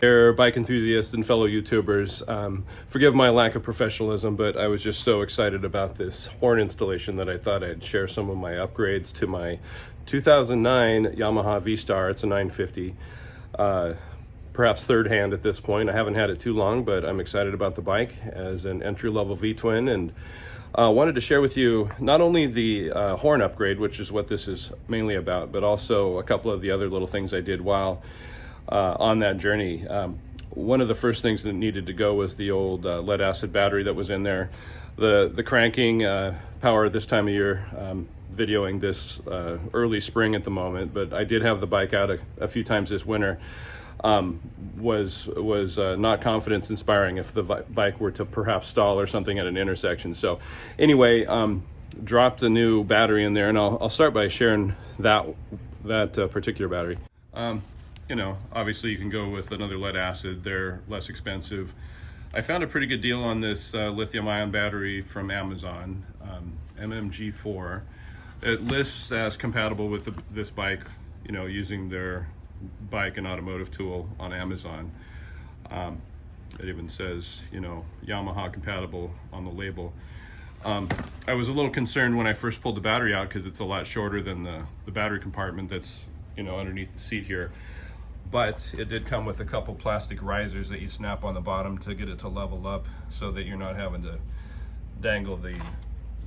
There, bike enthusiasts and fellow YouTubers. Forgive my lack of professionalism, but I was just so excited about this horn installation that I thought I'd share some of my upgrades to my 2009 Yamaha VStar. It's a 950. Perhaps third hand at this point. I haven't had it too long, but I'm excited about the bike as an entry-level V-twin, and wanted to share with you not only the horn upgrade, which is what this is mainly about, but also a couple of the other little things I did while on that journey. One of the first things that needed to go was the old lead acid battery that was in there. The cranking power this time of year, videoing this early spring at the moment, but I did have the bike out a few times this winter. Was not confidence inspiring if the bike were to perhaps stall or something at an intersection. So anyway, dropped a new battery in there, and I'll start by sharing that particular battery. You know, obviously you can go with another lead acid. They're less expensive. I found a pretty good deal on this lithium ion battery from Amazon, MMG4. It lists as compatible with this bike, you know, using their bike and automotive tool on Amazon. It even says, you know, Yamaha compatible on the label. I was a little concerned when I first pulled the battery out because it's a lot shorter than the battery compartment that's, you know, underneath the seat here. But it did come with a couple plastic risers that you snap on the bottom to get it to level up so that you're not having to dangle the,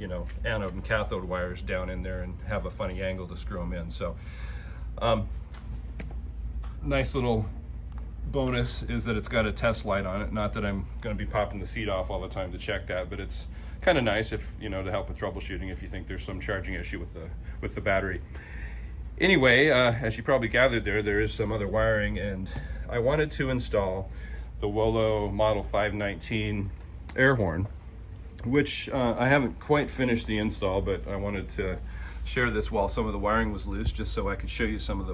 you know, anode and cathode wires down in there and have a funny angle to screw them in. So nice little bonus is that it's got a test light on it. Not that I'm going to be popping the seat off all the time to check that, but it's kind of nice if, you know, to help with troubleshooting if you think there's some charging issue with the battery. Anyway, as you probably gathered there is some other wiring, and I wanted to install the Wolo Model 519 air horn, which I haven't quite finished the install, but I wanted to share this while some of the wiring was loose, just so I could show you some of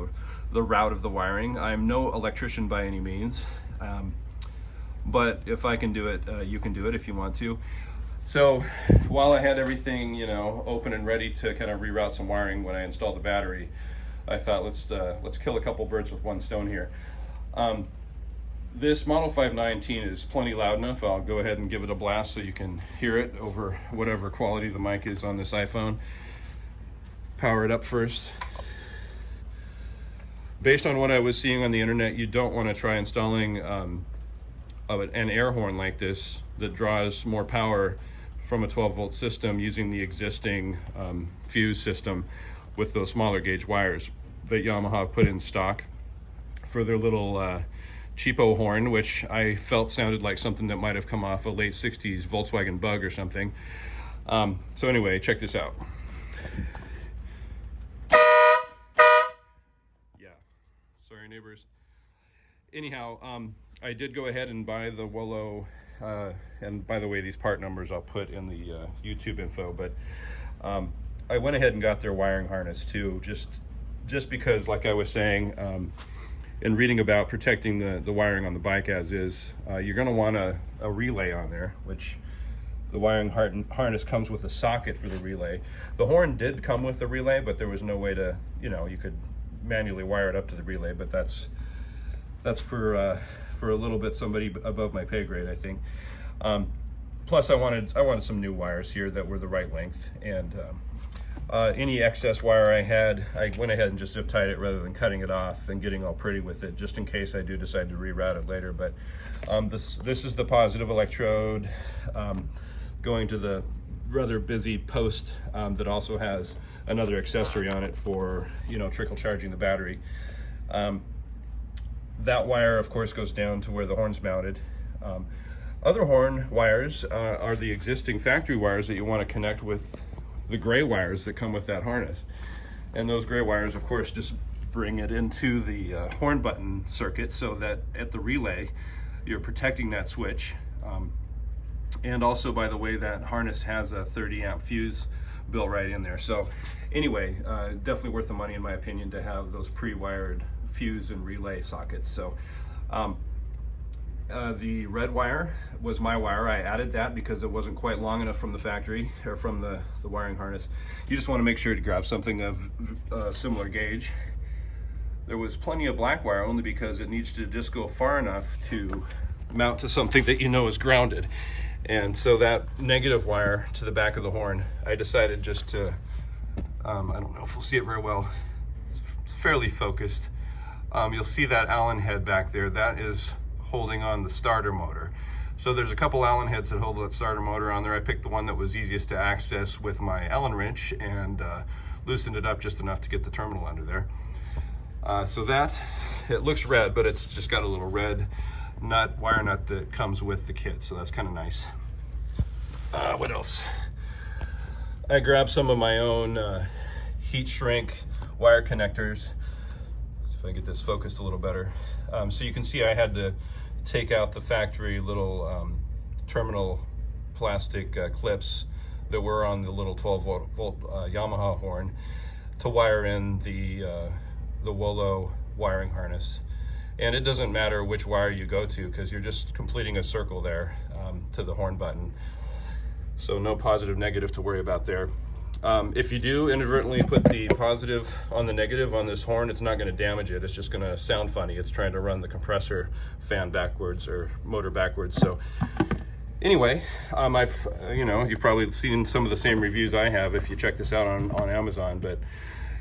the route of the wiring. I'm no electrician by any means, but if I can do it, you can do it if you want to. So while I had everything, you know, open and ready to kind of reroute some wiring when I installed the battery, I thought let's kill a couple birds with one stone here. This Model 519 is plenty loud enough. I'll go ahead and give it a blast so you can hear it over whatever quality the mic is on this iPhone. Power it up first. Based on what I was seeing on the internet, you don't want to try installing an air horn like this that draws more power from a 12-volt system using the existing fuse system with those smaller gauge wires that Yamaha put in stock for their little cheapo horn, which I felt sounded like something that might have come off a late 60s Volkswagen Bug or something. So anyway, check this out. Yeah, sorry neighbors. Anyhow, I did go ahead and buy the Wolo, and by the way, these part numbers I'll put in the YouTube info, but I went ahead and got their wiring harness too, just because, like I was saying, in reading about protecting the wiring on the bike as is, you're going to want a relay on there, which the wiring harness comes with a socket for the relay. The horn did come with a relay, but there was no way to, you know, you could manually wire it up to the relay, but that's for a little bit somebody above my pay grade, I think. Plus I wanted some new wires here that were the right length, and any excess wire I had, I went ahead and just zip tied it rather than cutting it off and getting all pretty with it, just in case I do decide to reroute it later. But this is the positive electrode going to the rather busy post that also has another accessory on it for, you know, trickle charging the battery. That wire, of course, goes down to where the horn's mounted. Other horn wires are the existing factory wires that you want to connect with the gray wires that come with that harness. And those gray wires, of course, just bring it into the horn button circuit so that at the relay, you're protecting that switch. And also, by the way, that harness has a 30 amp fuse built right in there. So anyway, definitely worth the money in my opinion to have those pre-wired fuse and relay sockets. So the red wire was my wire. I added that because it wasn't quite long enough from the factory or from the wiring harness. You just want to make sure to grab something of similar gauge. there was plenty of black wire, only because it needs to just go far enough to mount to something that you know is grounded. And so that negative wire to the back of the horn, I decided just to, I don't know if we'll see it very well, it's fairly focused. You'll see that Allen head back there, that is holding on the starter motor. So there's a couple Allen heads that hold that starter motor on there. I picked the one that was easiest to access with my Allen wrench and loosened it up just enough to get the terminal under there. So that, it looks red, but it's just got a little red wire nut that comes with the kit, so that's kind of nice. What else? I grabbed some of my own heat shrink wire connectors. See if I can get this focused a little better. So you can see I had to take out the factory little terminal plastic clips that were on the little 12 volt Yamaha horn to wire in the Wolo wiring harness. And it doesn't matter which wire you go to, because you're just completing a circle there to the horn button. So no positive, negative to worry about there. If you do inadvertently put the positive on the negative on this horn, it's not going to damage it. It's just going to sound funny. It's trying to run the compressor fan backwards or motor backwards. So anyway, you've probably seen some of the same reviews I have if you check this out on Amazon, but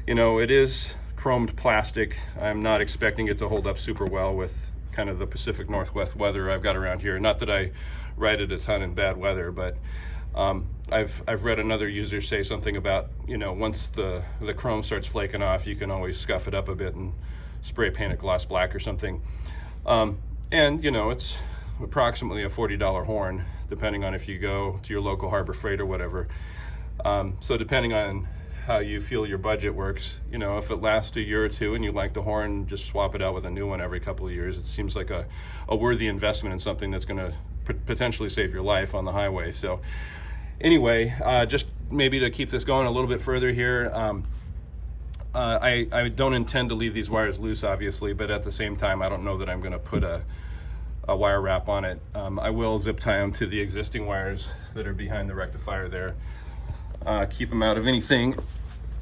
it is chromed plastic. I'm not expecting it to hold up super well with kind of the Pacific Northwest weather I've got around here. Not that I ride it a ton in bad weather, but I've read another user say something about, once the chrome starts flaking off, you can always scuff it up a bit and spray paint it gloss black or something. And it's approximately a $40 horn, depending on if you go to your local Harbor Freight or whatever. So depending on how you feel your budget works, if it lasts a year or two and you like the horn, just swap it out with a new one every couple of years. It seems like a worthy investment in something that's going to potentially save your life on the highway. So anyway, just maybe to keep this going a little bit further here, I don't intend to leave these wires loose, obviously, but at the same time, I don't know that I'm going to put a wire wrap on it. I will zip tie them to the existing wires that are behind the rectifier there. Keep them out of anything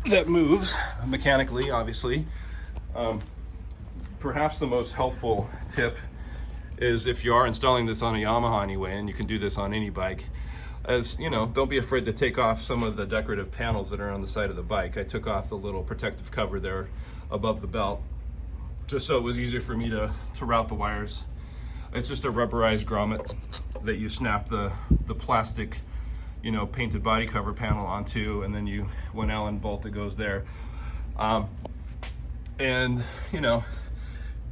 that moves mechanically, obviously. Perhaps the most helpful tip is, if you are installing this on a Yamaha anyway, and you can do this on any bike, don't be afraid to take off some of the decorative panels that are on the side of the bike. I took off the little protective cover there above the belt, just so it was easier for me to route the wires. It's just a rubberized grommet that you snap the plastic painted body cover panel onto, and then one Allen bolt that goes there.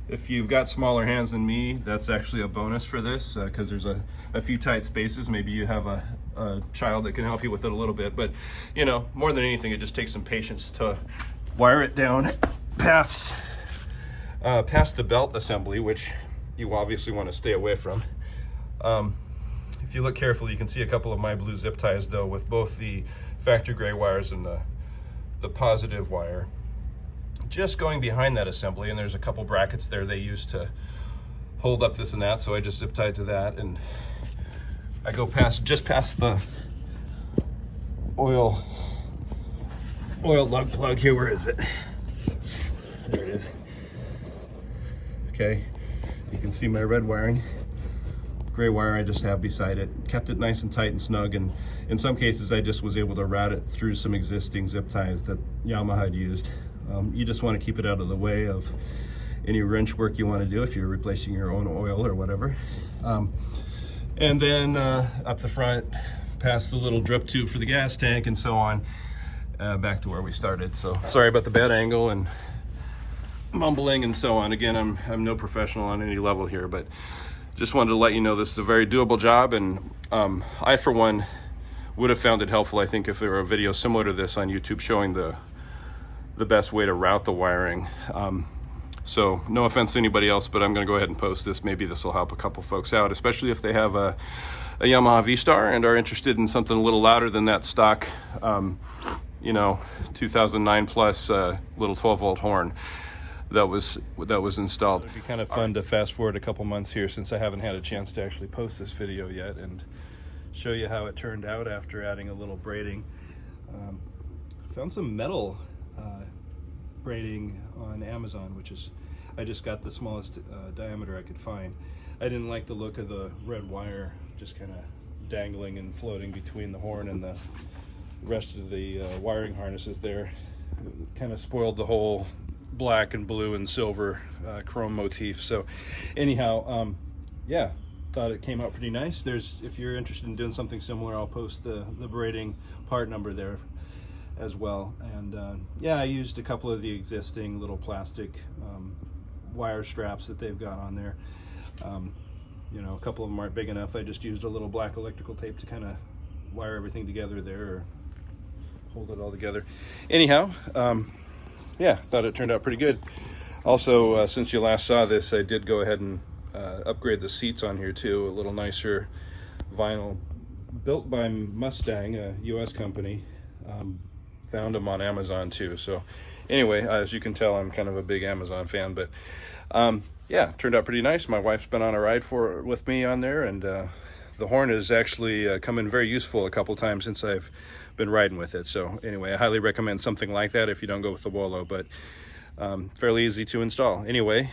If you've got smaller hands than me, that's actually a bonus for this, because there's a few tight spaces. Maybe you have a child that can help you with it a little bit, but more than anything, it just takes some patience to wire it down past the belt assembly, which you obviously want to stay away from. If you look carefully, you can see a couple of my blue zip ties, though, with both the factory gray wires and the positive wire just going behind that assembly. And there's a couple brackets there they use to hold up this and that, so I just zip tied to that, and I go just past the oil lug plug here. Where is it? There it is. Okay, you can see my red wiring. Gray wire I just have beside it. Kept it nice and tight and snug, and in some cases I just was able to route it through some existing zip ties that Yamaha had used. You just want to keep it out of the way of any wrench work you want to do if you're replacing your own oil or whatever. And then up the front, past the little drip tube for the gas tank and so on, back to where we started. So sorry about the bad angle and mumbling and so on. Again, I'm no professional on any level here, but just wanted to let you know this is a very doable job, and I, for one, would have found it helpful, I think, if there were a video similar to this on YouTube showing the best way to route the wiring. So no offense to anybody else, but I'm going to go ahead and post this. Maybe this will help a couple folks out, especially if they have a Yamaha VStar and are interested in something a little louder than that stock, 2009 plus little 12 volt horn that was installed. It'd be kind of fun to fast forward a couple months here, since I haven't had a chance to actually post this video yet, and show you how it turned out after adding a little braiding. Found some metal braiding on Amazon, which is, I just got the smallest diameter I could find. I didn't like the look of the red wire just kind of dangling and floating between the horn and the rest of the wiring harnesses there. It kind of spoiled the whole black and blue and silver chrome motif. So anyhow, yeah, thought it came out pretty nice. There's, if you're interested in doing something similar, I'll post the braiding part number there as well. And yeah, I used a couple of the existing little plastic wire straps that they've got on there. You know, a couple of them aren't big enough. I just used a little black electrical tape to kind of wire everything together there, or hold it all together. Anyhow, yeah, thought it turned out pretty good. Also, since you last saw this, I did go ahead and upgrade the seats on here too. A little nicer vinyl, built by Mustang, a US company. Found them on Amazon too. So anyway, as you can tell, I'm kind of a big Amazon fan, but yeah, turned out pretty nice. My wife's been on a ride with me on there, and the horn has actually come in very useful a couple times since I've been riding with it. So anyway, I highly recommend something like that if you don't go with the Wolo, but fairly easy to install. Anyway,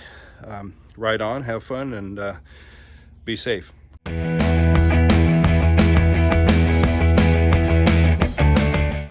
ride on, have fun, and be safe.